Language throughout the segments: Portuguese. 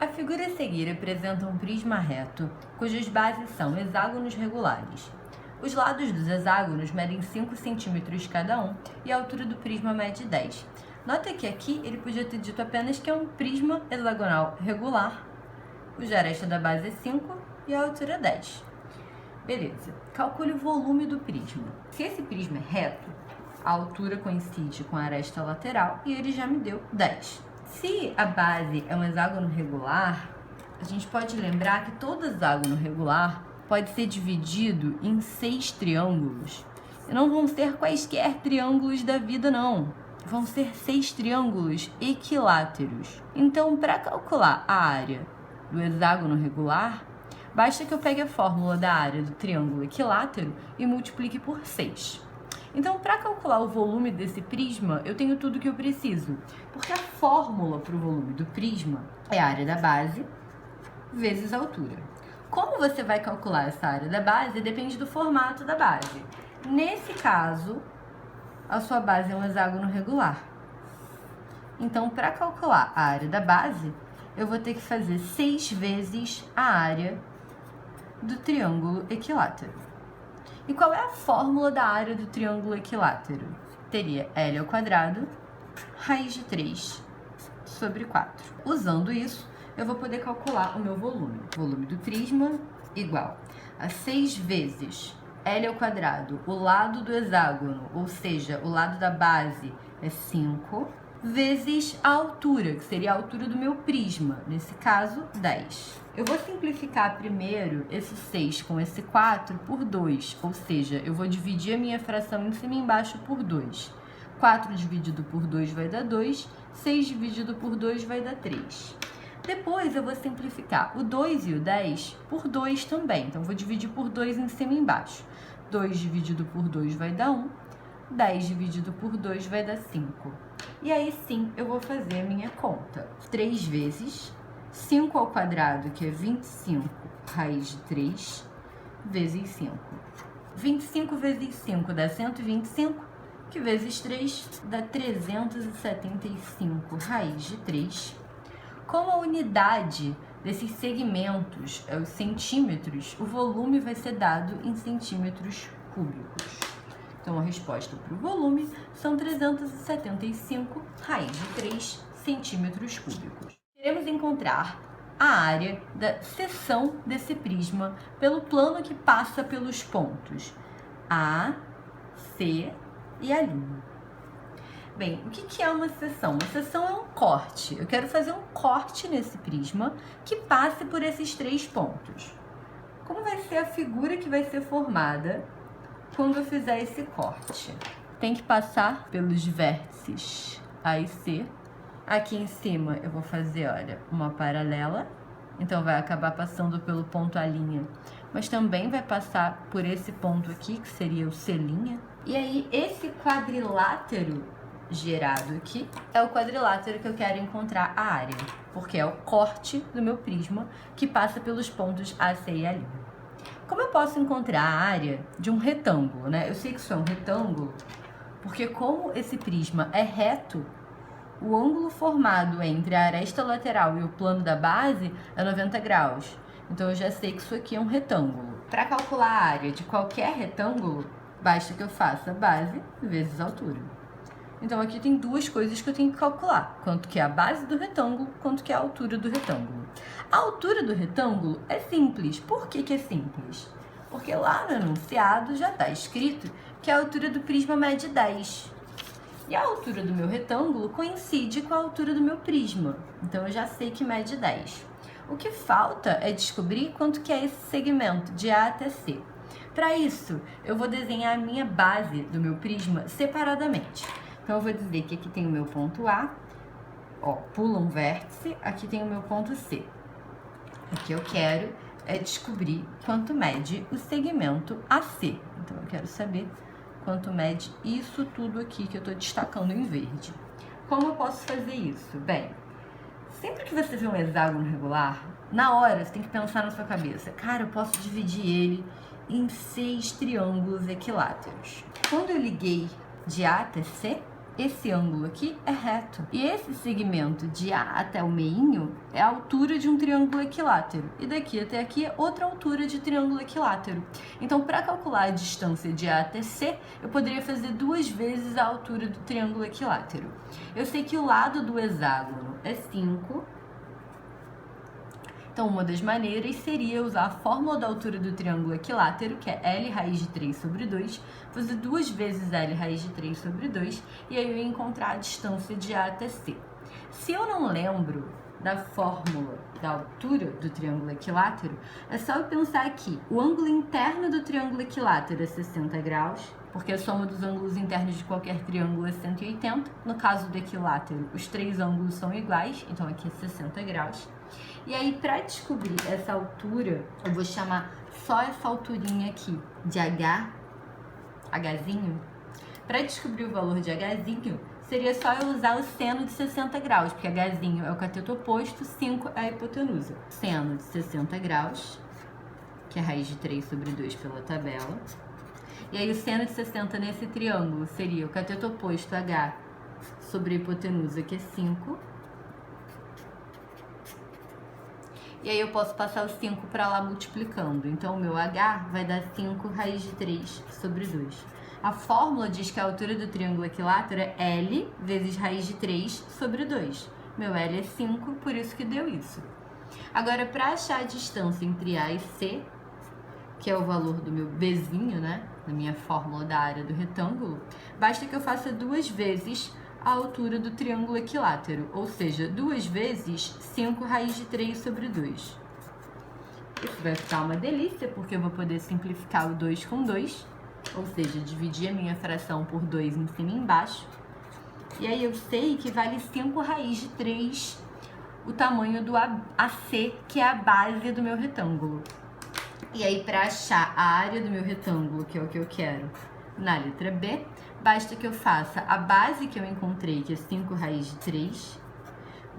A figura a seguir apresenta um prisma reto, cujas bases são hexágonos regulares. Os lados dos hexágonos medem 5 centímetros cada um e a altura do prisma mede 10. Nota que aqui ele podia ter dito apenas que é um prisma hexagonal regular, cuja aresta da base é 5 e a altura é 10. Beleza. Calcule o volume do prisma. Se esse prisma é reto, a altura coincide com a aresta lateral e ele já me deu 10. Se a base é um hexágono regular, a gente pode lembrar que todo hexágono regular pode ser dividido em 6 triângulos. E não vão ser quaisquer triângulos da vida, não. Vão ser 6 triângulos equiláteros. Então, para calcular a área do hexágono regular, basta que eu pegue a fórmula da área do triângulo equilátero e multiplique por 6. Então, para calcular o volume desse prisma, eu tenho tudo que eu preciso, porque a fórmula para o volume do prisma é a área da base vezes a altura. Como você vai calcular essa área da base depende do formato da base. Nesse caso, a sua base é um hexágono regular. Então, para calcular a área da base, eu vou ter que fazer 6 vezes a área do triângulo equilátero. E qual é a fórmula da área do triângulo equilátero? Teria L ao quadrado, raiz de 3 sobre 4. Usando isso, eu vou poder calcular o meu volume. O volume do prisma igual a 6 vezes L ao quadrado, o lado do hexágono, ou seja, o lado da base é 5, vezes a altura, que seria a altura do meu prisma, nesse caso, 10. Eu vou simplificar primeiro esse 6 com esse 4 por 2, ou seja, eu vou dividir a minha fração em cima e embaixo por 2. 4 dividido por 2 vai dar 2, 6 dividido por 2 vai dar 3. Depois eu vou simplificar o 2 e o 10 por 2 também, então eu vou dividir por 2 em cima e embaixo. 2 dividido por 2 vai dar 1, 10 dividido por 2 vai dar 5. E aí sim, eu vou fazer a minha conta. 3 vezes 5 ao quadrado, que é 25, raiz de 3, vezes 5. 25 vezes 5 dá 125, que vezes 3 dá 375, raiz de 3. Como a unidade desses segmentos é os centímetros, o volume vai ser dado em centímetros cúbicos. Então, a resposta para o volume são 375 raiz de 3 centímetros cúbicos. Queremos encontrar a área da seção desse prisma pelo plano que passa pelos pontos A, C e A'. Bem, o que é uma seção? Uma seção é um corte. Eu quero fazer um corte nesse prisma que passe por esses 3 pontos. Como vai ser a figura que vai ser formada quando eu fizer esse corte? Tem que passar pelos vértices A e C. Aqui em cima eu vou fazer, olha, uma paralela. Então vai acabar passando pelo ponto A', mas também vai passar por esse ponto aqui, que seria o C'. E aí esse quadrilátero gerado aqui é o quadrilátero que eu quero encontrar a área, porque é o corte do meu prisma que passa pelos pontos A, C e A'. Como eu posso encontrar a área de um retângulo, né? Eu sei que isso é um retângulo, porque como esse prisma é reto, o ângulo formado entre a aresta lateral e o plano da base é 90 graus. Então eu já sei que isso aqui é um retângulo. Para calcular a área de qualquer retângulo, basta que eu faça base vezes altura. Então aqui tem 2 coisas que eu tenho que calcular, quanto que é a base do retângulo, quanto que é a altura do retângulo. A altura do retângulo é simples. Por que é simples? Porque lá no enunciado já está escrito que a altura do prisma mede 10. E a altura do meu retângulo coincide com a altura do meu prisma. Então eu já sei que mede 10. O que falta é descobrir quanto que é esse segmento de A até C. Para isso, eu vou desenhar a minha base do meu prisma separadamente. Então, eu vou dizer que aqui tem o meu ponto A, ó, pula um vértice, aqui tem o meu ponto C. O que eu quero é descobrir quanto mede o segmento AC. Então, eu quero saber quanto mede isso tudo aqui que eu estou destacando em verde. Como eu posso fazer isso? Bem, sempre que você vê um hexágono regular, na hora você tem que pensar na sua cabeça, cara, eu posso dividir ele em 6 triângulos equiláteros. Quando eu liguei de A até C, esse ângulo aqui é reto. E esse segmento de A até o meinho é a altura de um triângulo equilátero. E daqui até aqui é outra altura de triângulo equilátero. Então, para calcular a distância de A até C, eu poderia fazer 2 vezes a altura do triângulo equilátero. Eu sei que o lado do hexágono é 5. Então, uma das maneiras seria usar a fórmula da altura do triângulo equilátero, que é L raiz de 3 sobre 2, fazer 2 vezes L raiz de 3 sobre 2, e aí eu ia encontrar a distância de A até C. Se eu não lembro da fórmula da altura do triângulo equilátero, é só eu pensar aqui. O ângulo interno do triângulo equilátero é 60 graus, porque a soma dos ângulos internos de qualquer triângulo é 180. No caso do equilátero, os 3 ângulos são iguais, então aqui é 60 graus. E aí, para descobrir essa altura, eu vou chamar só essa alturinha aqui de Hzinho. Para descobrir o valor de Hzinho, seria só eu usar o seno de 60 graus, porque Hzinho é o cateto oposto, 5 é a hipotenusa. Seno de 60 graus, que é raiz de 3 sobre 2 pela tabela. E aí, o seno de 60 nesse triângulo seria o cateto oposto H sobre a hipotenusa, que é 5. E aí eu posso passar o 5 para lá multiplicando. Então, o meu H vai dar 5 raiz de 3 sobre 2. A fórmula diz que a altura do triângulo equilátero é L vezes raiz de 3 sobre 2. Meu L é 5, por isso que deu isso. Agora, para achar a distância entre A e C, que é o valor do meu Bzinho, né? Na minha fórmula da área do retângulo, basta que eu faça 2 vezes a altura do triângulo equilátero, ou seja, 2 vezes 5 raiz de 3 sobre 2. Isso vai ficar uma delícia, porque eu vou poder simplificar o 2 com 2, ou seja, dividir a minha fração por 2 em cima e embaixo. E aí eu sei que vale 5 raiz de 3 o tamanho do AC, que é a base do meu retângulo. E aí, para achar a área do meu retângulo, que é o que eu quero, na letra B, basta que eu faça a base que eu encontrei, que é 5 raiz de 3,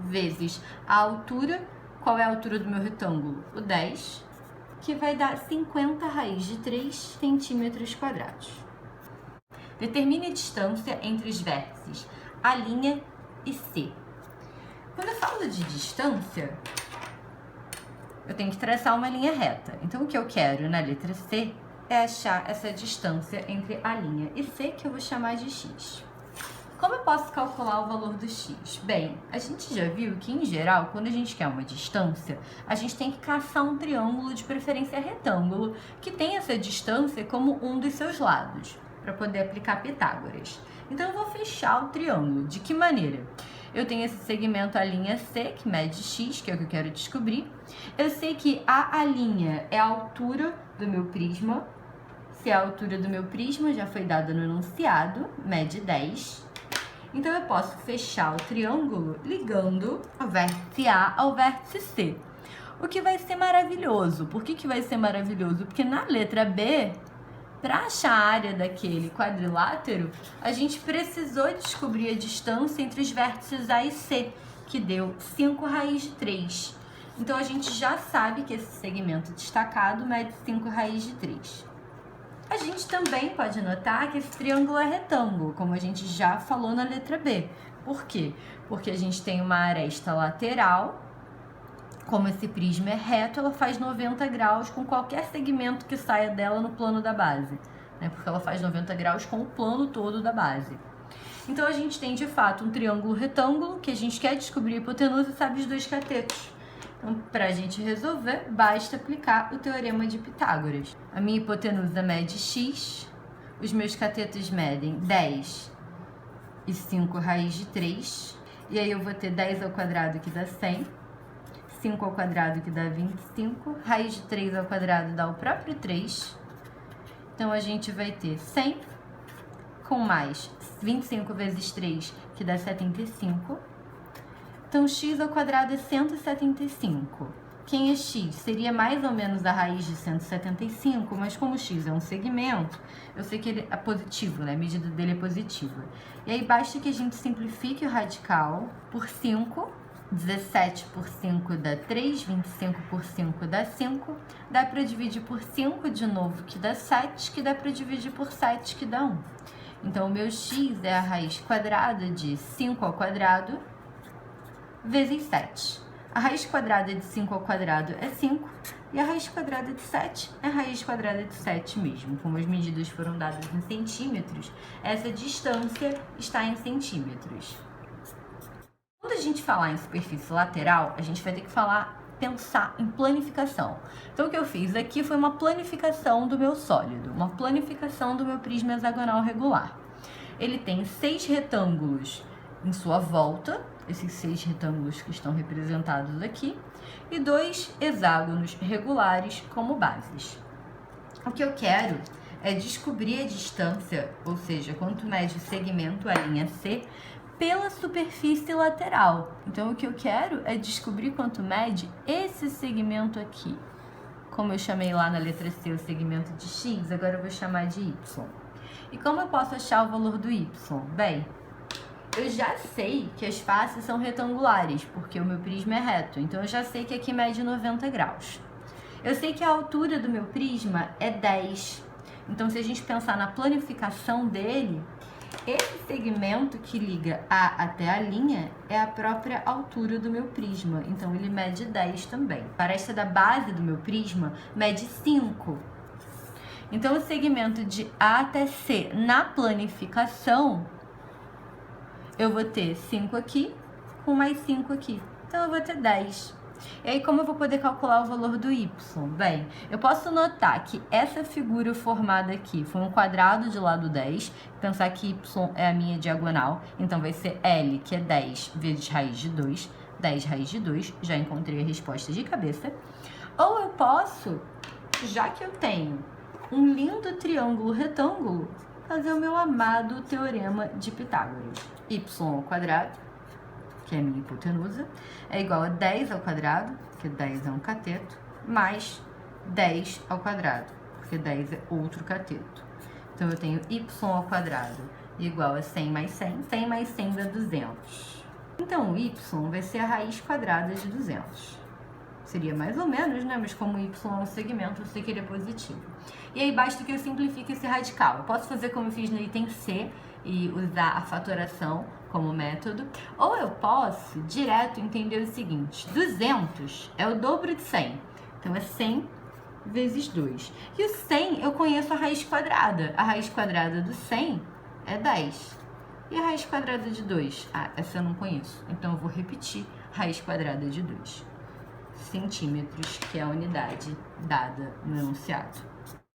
vezes a altura. Qual é a altura do meu retângulo? O 10, que vai dar 50 raiz de 3 centímetros quadrados. Determine a distância entre os vértices A' e C. Quando eu falo de distância, eu tenho que traçar uma linha reta. Então, o que eu quero na letra C é achar essa distância entre A' e C, que eu vou chamar de x. Como eu posso calcular o valor do x? Bem, a gente já viu que, em geral, quando a gente quer uma distância, a gente tem que caçar um triângulo, de preferência retângulo, que tem essa distância como um dos seus lados, para poder aplicar Pitágoras. Então, eu vou fechar o triângulo. De que maneira? Eu tenho esse segmento A'C, que mede x, que é o que eu quero descobrir. Eu sei que a A'A' é a altura do meu prisma. Se a altura do meu prisma já foi dada no enunciado, mede 10. Então, eu posso fechar o triângulo ligando o vértice A ao vértice C. O que vai ser maravilhoso. Por que vai ser maravilhoso? Porque na letra B, para achar a área daquele quadrilátero, a gente precisou descobrir a distância entre os vértices A e C, que deu 5 raiz de 3. Então, a gente já sabe que esse segmento destacado mede 5 raiz de 3. A gente também pode notar que esse triângulo é retângulo, como a gente já falou na letra B. Por quê? Porque a gente tem uma aresta lateral. Como esse prisma é reto, ela faz 90 graus com qualquer segmento que saia dela no plano da base, né? Porque ela faz 90 graus com o plano todo da base. Então, a gente tem, de fato, um triângulo retângulo que a gente quer descobrir a hipotenusa e sabe os 2 catetos. Então, para a gente resolver, basta aplicar o teorema de Pitágoras. A minha hipotenusa mede x, os meus catetos medem 10 e 5 raiz de 3, e aí eu vou ter 10 ao quadrado, que dá 100, 5 ao quadrado, que dá 25, raiz de 3 ao quadrado dá o próprio 3. Então, a gente vai ter 100 com mais 25 vezes 3, que dá 75. Então, x ao quadrado é 175. Quem é x? Seria mais ou menos a raiz de 175, mas como x é um segmento, eu sei que ele é positivo, né? A medida dele é positiva. E aí, basta que a gente simplifique o radical por 5. 17 por 5 dá 3, 25 por 5 dá 5. Dá para dividir por 5 de novo, que dá 7, que dá para dividir por 7, que dá 1. Então, o meu x é a raiz quadrada de 5 ao quadrado vezes 7. A raiz quadrada de 5 ao quadrado é 5, e a raiz quadrada de 7 é a raiz quadrada de 7 mesmo. Como as medidas foram dadas em centímetros, essa distância está em centímetros. Quando a gente falar em superfície lateral, a gente vai ter que pensar em planificação. Então, o que eu fiz aqui foi uma planificação do meu sólido, uma planificação do meu prisma hexagonal regular. Ele tem 6 retângulos em sua volta, esses 6 retângulos que estão representados aqui, e 2 hexágonos regulares como bases. O que eu quero é descobrir a distância, ou seja, quanto mede o segmento, a linha C, pela superfície lateral. Então, o que eu quero é descobrir quanto mede esse segmento aqui. Como eu chamei lá na letra C o segmento de x, agora eu vou chamar de y. E como eu posso achar o valor do y? Bem, eu já sei que as faces são retangulares, porque o meu prisma é reto. Então, eu já sei que aqui mede 90 graus. Eu sei que a altura do meu prisma é 10. Então, se a gente pensar na planificação dele, esse segmento que liga A até a linha é a própria altura do meu prisma. Então, ele mede 10 também. Para esta da base do meu prisma, mede 5. Então, o segmento de A até C na planificação, eu vou ter 5 aqui com mais 5 aqui. Então, eu vou ter 10. E aí, como eu vou poder calcular o valor do y? Bem, eu posso notar que essa figura formada aqui foi um quadrado de lado 10, pensar que y é a minha diagonal, então vai ser L, que é 10 vezes raiz de 2, 10 raiz de 2, já encontrei a resposta de cabeça. Ou eu posso, já que eu tenho um lindo triângulo retângulo, fazer o meu amado teorema de Pitágoras. Y ao quadrado, que é a minha hipotenusa, é igual a 10 ao quadrado, porque 10 é um cateto, mais 10 ao quadrado, porque 10 é outro cateto. Então, eu tenho y ao quadrado igual a 100 mais 100, 100 mais 100 dá 200. Então, o y vai ser a raiz quadrada de 200. Seria mais ou menos, né? Mas como y é um segmento, eu sei que ele é positivo. E aí, basta que eu simplifique esse radical. Eu posso fazer como eu fiz no item C e usar a fatoração como método, ou eu posso direto entender o seguinte: 200 é o dobro de 100, então é 100 vezes 2. E o 100 eu conheço a raiz quadrada do 100 é 10. E a raiz quadrada de 2? Ah, essa eu não conheço, então eu vou repetir raiz quadrada de 2. Centímetros, que é a unidade dada no enunciado.